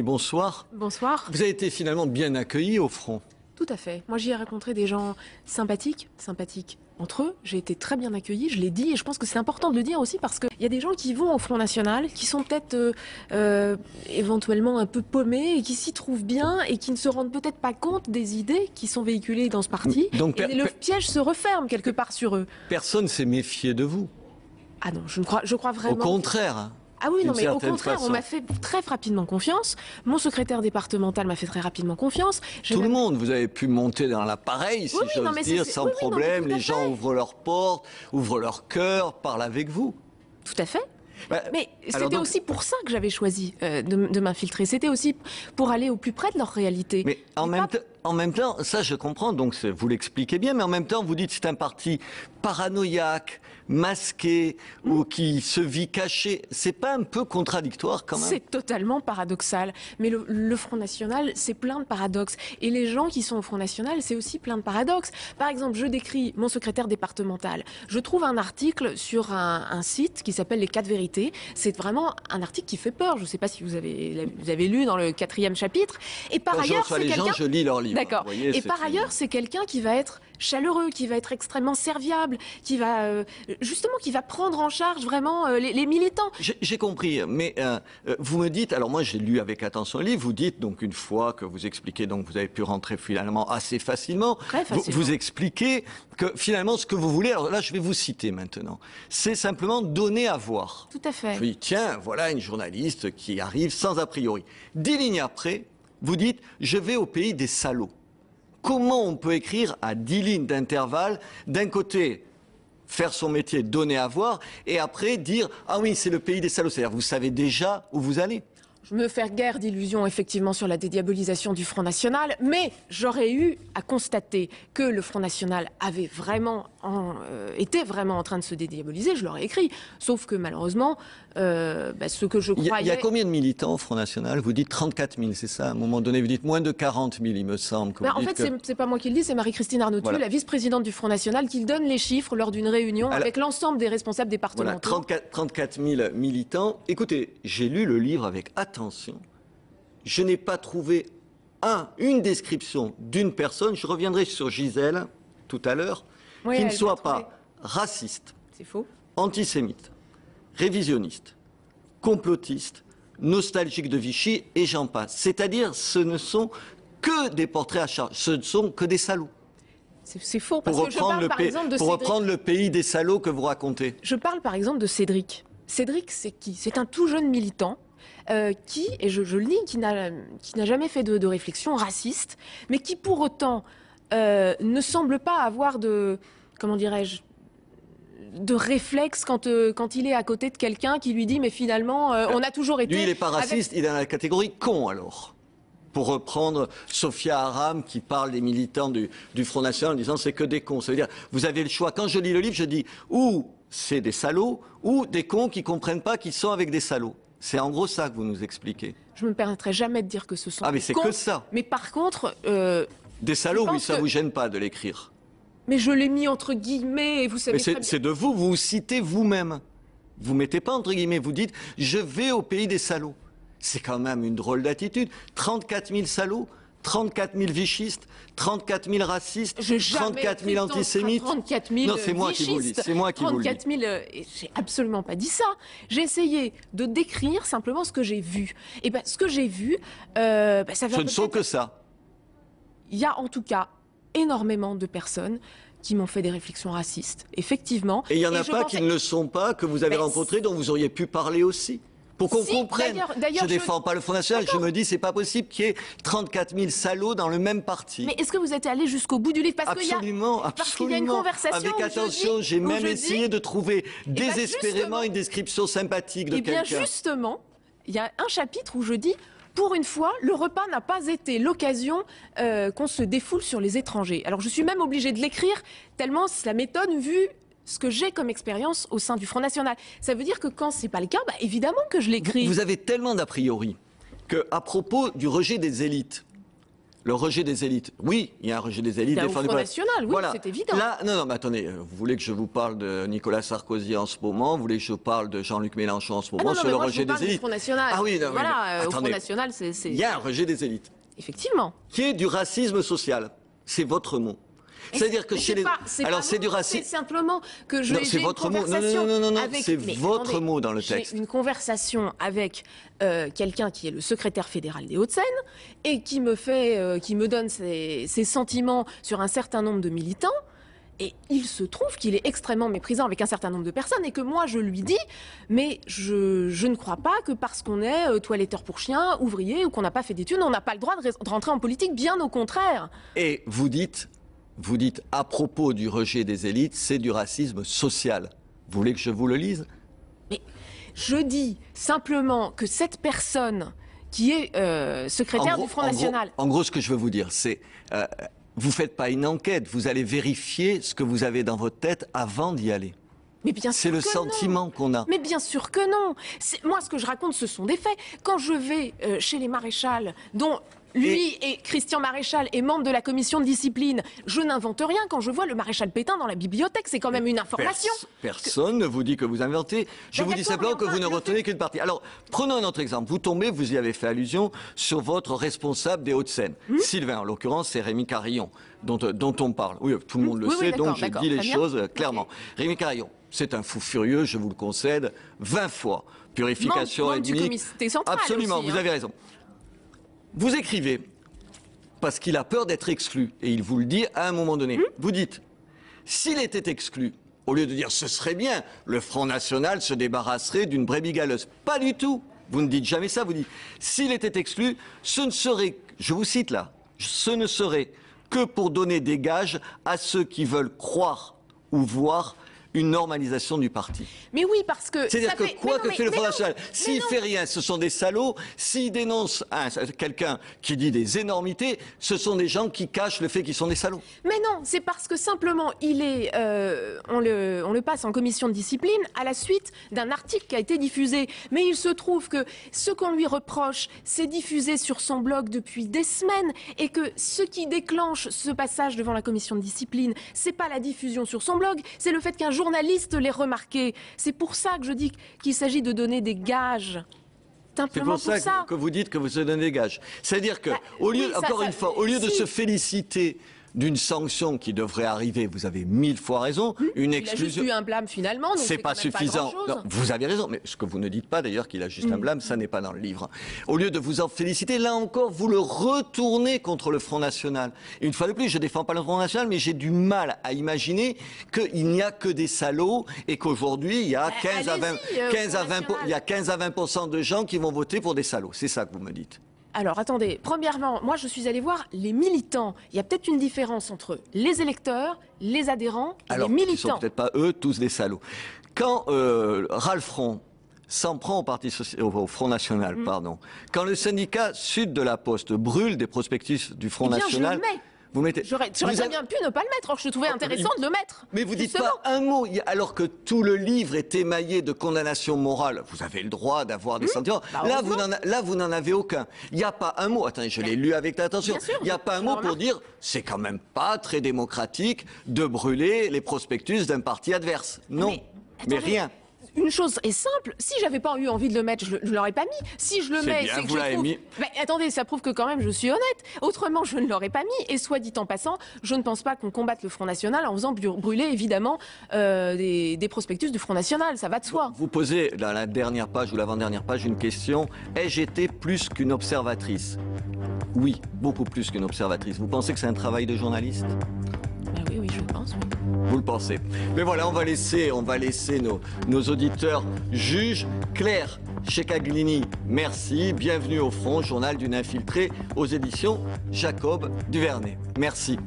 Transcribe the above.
Bonsoir. Bonsoir. Vous avez été finalement bien accueilli au front. Tout à fait. Moi, j'y ai rencontré des gens sympathiques entre eux. J'ai été très bien accueillie, je l'ai dit, et je pense que c'est important de le dire aussi parce qu'il y a des gens qui vont au Front National, qui sont peut-être éventuellement un peu paumés et qui s'y trouvent bien et qui ne se rendent peut-être pas compte des idées qui sont véhiculées dans ce parti. Donc, et le piège se referme quelque part sur eux. Personne ne s'est méfié de vous. Ah non, je crois vraiment. Au contraire. Ah oui, non, mais au contraire, façon. on m'a fait très rapidement confiance. Mon secrétaire départemental m'a fait très rapidement confiance. Tout le monde, vous avez pu monter dans l'appareil, si j'ose dire, sans problème. Les gens ouvrent leurs portes, ouvrent leur cœur, parlent avec vous. Tout à fait. Mais c'était aussi pour ça que j'avais choisi de m'infiltrer. C'était aussi pour aller au plus près de leur réalité. Mais en même temps, ça je comprends, donc vous l'expliquez bien, mais en même temps vous dites c'est un parti paranoïaque, masqué, ou qui se vit caché. C'est pas un peu contradictoire quand même? C'est totalement paradoxal. Mais le Front National, c'est plein de paradoxes. Et les gens qui sont au Front National, c'est aussi plein de paradoxes. Par exemple, je décris mon secrétaire départemental. Je trouve un article sur un site qui s'appelle Les 4 vérités. C'est vraiment un article qui fait peur. Je ne sais pas si vous avez lu dans le 4e chapitre. Et par ailleurs, c'est quelqu'un... je lis leurs livres. D'accord. Et par ailleurs, c'est quelqu'un qui va être chaleureux, qui va être extrêmement serviable, qui va prendre en charge vraiment les militants. J'ai compris, mais vous me dites, alors moi j'ai lu avec attention le livre, vous dites donc une fois que vous expliquez, donc vous avez pu rentrer finalement assez facilement, très facilement. Vous expliquez que finalement ce que vous voulez, alors là je vais vous citer maintenant, c'est simplement donner à voir. Tout à fait. Je dis tiens, voilà une journaliste qui arrive sans a priori. 10 lignes après, vous dites je vais au pays des salauds. Comment on peut écrire à 10 lignes d'intervalle, d'un côté faire son métier, donner à voir, et après dire « Ah oui, c'est le pays des salauds ». C'est-à-dire vous savez déjà où vous allez. Je me faire guère d'illusions effectivement sur la dédiabolisation du Front National, mais j'aurais eu à constater que le Front National avait était vraiment en train de se dédiaboliser, je l'aurais écrit. Sauf que malheureusement, ce que je croyais... Il y a combien de militants au Front National? Vous dites 34 000, c'est ça? À un moment donné, vous dites moins de 40 000, il me semble. En fait, c'est pas moi qui le dis, c'est Marie-Christine Arnautu, voilà, la vice-présidente du Front National, qui donne les chiffres lors d'une réunion avec l'ensemble des responsables départementaux. Voilà, 34 000 militants. Écoutez, j'ai lu le livre avec attention. Je n'ai pas trouvé une description d'une personne, je reviendrai sur Gisèle tout à l'heure, qui ne soit pas raciste, antisémite, révisionniste, complotiste, nostalgique de Vichy et j'en passe. C'est-à-dire, ce ne sont que des portraits à charge, ce ne sont que des salauds. C'est faux, parce que je parle par exemple de Cédric. Pour reprendre le pays des salauds que vous racontez. Je parle par exemple de Cédric. Cédric, c'est qui? C'est un tout jeune militant qui, et je le dis, qui n'a jamais fait de réflexion raciste, mais qui pour autant ne semble pas avoir de, comment dirais-je, de réflexe quand il est à côté de quelqu'un qui lui dit mais finalement on a toujours été... Lui il n'est pas raciste, il est dans la catégorie con alors. Pour reprendre Sophia Aram qui parle des militants du Front National en disant c'est que des cons. Ça veut dire, vous avez le choix. Quand je lis le livre, je dis ou c'est des salauds ou des cons qui ne comprennent pas qu'ils sont avec des salauds. C'est en gros ça que vous nous expliquez. Je ne me permettrai jamais de dire que ce sont des cons. Ah mais c'est que ça. Mais par contre... des salauds, oui, ça ne vous gêne pas de l'écrire. Mais je l'ai mis entre guillemets et vous savez très bien... C'est de vous, vous citez vous-même. Vous ne mettez pas entre guillemets, vous dites « je vais au pays des salauds ». C'est quand même une drôle d'attitude. 34 000 salauds, 34 000 vichistes, 34 000 racistes, 34 000 antisémites. 34 000 non, c'est moi qui vous le dis. C'est moi qui vous le dis. 34 000, j'ai absolument pas dit ça. J'ai essayé de décrire simplement ce que j'ai vu. Et ben, ce que j'ai vu, ça va. Ce ne sont que ça. Il y a en tout cas énormément de personnes qui m'ont fait des réflexions racistes, effectivement. Et il n'y en a pas qui ne le sont pas, que vous avez rencontrés, dont vous auriez pu parler aussi. Pour qu'on comprenne, je ne défends pas le Front National, je me dis c'est pas possible qu'il y ait 34 000 salauds dans le même parti. Mais est-ce que vous êtes allé jusqu'au bout du livre? Absolument, parce qu'il y a une conversation avec attention, j'ai même essayé de trouver désespérément une description sympathique de quelqu'un. Eh bien justement, il y a un chapitre où je dis pour une fois, le repas n'a pas été l'occasion qu'on se défoule sur les étrangers. Alors je suis même obligée de l'écrire tellement cela m'étonne vu ce que j'ai comme expérience au sein du Front National. Ça veut dire que quand c'est pas le cas, évidemment que je l'écris. Vous avez tellement d'a priori qu'à propos du rejet des élites, le rejet des élites. Oui, il y a un rejet des élites. Au Front National, oui, voilà. c'est évident. Là, non, mais attendez, vous voulez que je vous parle de Nicolas Sarkozy en ce moment, vous voulez que je parle de Jean-Luc Mélenchon en ce moment sur le rejet des élites. Front National. Ah oui, non, voilà, oui, au Front National, c'est... Il y a un rejet des élites. Effectivement. Qui est du racisme social. C'est votre mot. C'est-à-dire que chez les... Alors c'est du racisme. C'est simplement que j'ai une conversation avec... C'est votre mot dans le texte. J'ai une conversation avec quelqu'un qui est le secrétaire fédéral des Hauts-de-Seine et qui me donne ses sentiments sur un certain nombre de militants. Et il se trouve qu'il est extrêmement méprisant avec un certain nombre de personnes et que moi je lui dis, mais je ne crois pas que parce qu'on est toiletteur pour chiens, ouvrier ou qu'on n'a pas fait d'études, on n'a pas le droit de rentrer en politique, bien au contraire. Et vous dites à propos du rejet des élites, c'est du racisme social. Vous voulez que je vous le lise? Mais je dis simplement que cette personne qui est secrétaire du Front National... En gros, ce que je veux vous dire, c'est... vous ne faites pas une enquête, vous allez vérifier ce que vous avez dans votre tête avant d'y aller. Mais bien sûr c'est le sentiment qu'on a. Mais bien sûr que non. Moi, ce que je raconte, ce sont des faits. Quand je vais chez les maréchals, dont lui et Christian Maréchal est membre de la commission de discipline, je n'invente rien. Quand je vois le maréchal Pétain dans la bibliothèque, c'est quand même une information. Personne ne vous dit que vous inventez. Je vous dis simplement que vous ne retenez qu'une partie. Alors, prenons un autre exemple. Vous tombez, vous y avez fait allusion, sur votre responsable des Hauts-de-Seine. Sylvain, en l'occurrence, c'est Rémi Carillon, dont on parle. Oui, tout le monde le sait, donc je dis les choses clairement. Okay. Rémi Carillon, c'est un fou furieux, je vous le concède, 20 fois. Purification ethnique. Du comité central Absolument, aussi, vous avez raison. Vous écrivez, parce qu'il a peur d'être exclu, et il vous le dit à un moment donné. Vous dites, s'il était exclu, au lieu de dire ce serait bien, le Front National se débarrasserait d'une brebis galeuse. Pas du tout. Vous ne dites jamais ça, vous dites, s'il était exclu, ce ne serait, je vous cite là, ce ne serait que pour donner des gages à ceux qui veulent croire ou voir une normalisation du parti. Mais oui, parce que... C'est-à-dire que quoi que fait le Front National, s'il fait rien, ce sont des salauds. S'il dénonce quelqu'un qui dit des énormités, ce sont des gens qui cachent le fait qu'ils sont des salauds. Mais non, c'est parce que simplement, on le passe en commission de discipline à la suite d'un article qui a été diffusé. Mais il se trouve que ce qu'on lui reproche, c'est diffusé sur son blog depuis des semaines et que ce qui déclenche ce passage devant la commission de discipline, c'est pas la diffusion sur son blog, c'est le fait qu'un journaliste l'ait remarqué. C'est pour ça que je dis qu'il s'agit de donner des gages. C'est pour ça que vous dites que vous se donnez des gages. C'est-à-dire que, au lieu de se féliciter d'une sanction qui devrait arriver, vous avez 1000 fois raison, une exclusion... Il a juste eu un blâme finalement, donc c'est pas suffisant. Non, vous avez raison, mais ce que vous ne dites pas d'ailleurs qu'il a juste un blâme, ça n'est pas dans le livre. Au lieu de vous en féliciter, là encore, vous le retournez contre le Front National. Et une fois de plus, je défends pas le Front National, mais j'ai du mal à imaginer qu'il n'y a que des salauds et qu'aujourd'hui, il y a 15 à 20% de gens qui vont voter pour des salauds. C'est ça que vous me dites. Alors attendez, premièrement, moi je suis allée voir les militants. Il y a peut-être une différence entre les électeurs, les adhérents et les militants. Ils sont peut-être pas eux tous des salauds. Quand Ralph Fron s'en prend au Front National, pardon, quand le syndicat Sud de la Poste brûle des prospectus du Front National... Vous mettez... J'aurais bien pu ne pas le mettre, or je trouvais intéressant de le mettre. Mais vous dites pas un mot, alors que tout le livre est émaillé de condamnations morales. Vous avez le droit d'avoir des sentiments. Là, vous n'en avez aucun. Il n'y a pas un mot, attendez, je l'ai lu avec attention, il n'y a pas un mot pour dire, c'est quand même pas très démocratique de brûler les prospectus d'un parti adverse. Non, mais rien. Une chose est simple, si j'avais pas eu envie de le mettre, je l'aurais pas mis. Si je le mets, c'est que je trouve... Mais attendez, ça prouve que quand même je suis honnête. Autrement, je ne l'aurais pas mis. Et soit dit en passant, je ne pense pas qu'on combatte le Front National en faisant brûler évidemment des prospectus du Front National. Ça va de soi. Vous posez dans la dernière page ou l'avant-dernière page une question. Ai-je été plus qu'une observatrice? Oui, beaucoup plus qu'une observatrice. Vous pensez que c'est un travail de journaliste? Oui, je pense, oui. Vous le pensez. Mais voilà, on va laisser nos auditeurs juges. Claire Checaglini, merci. Bienvenue au Front, journal d'une infiltrée aux éditions Jacob Duvernay. Merci.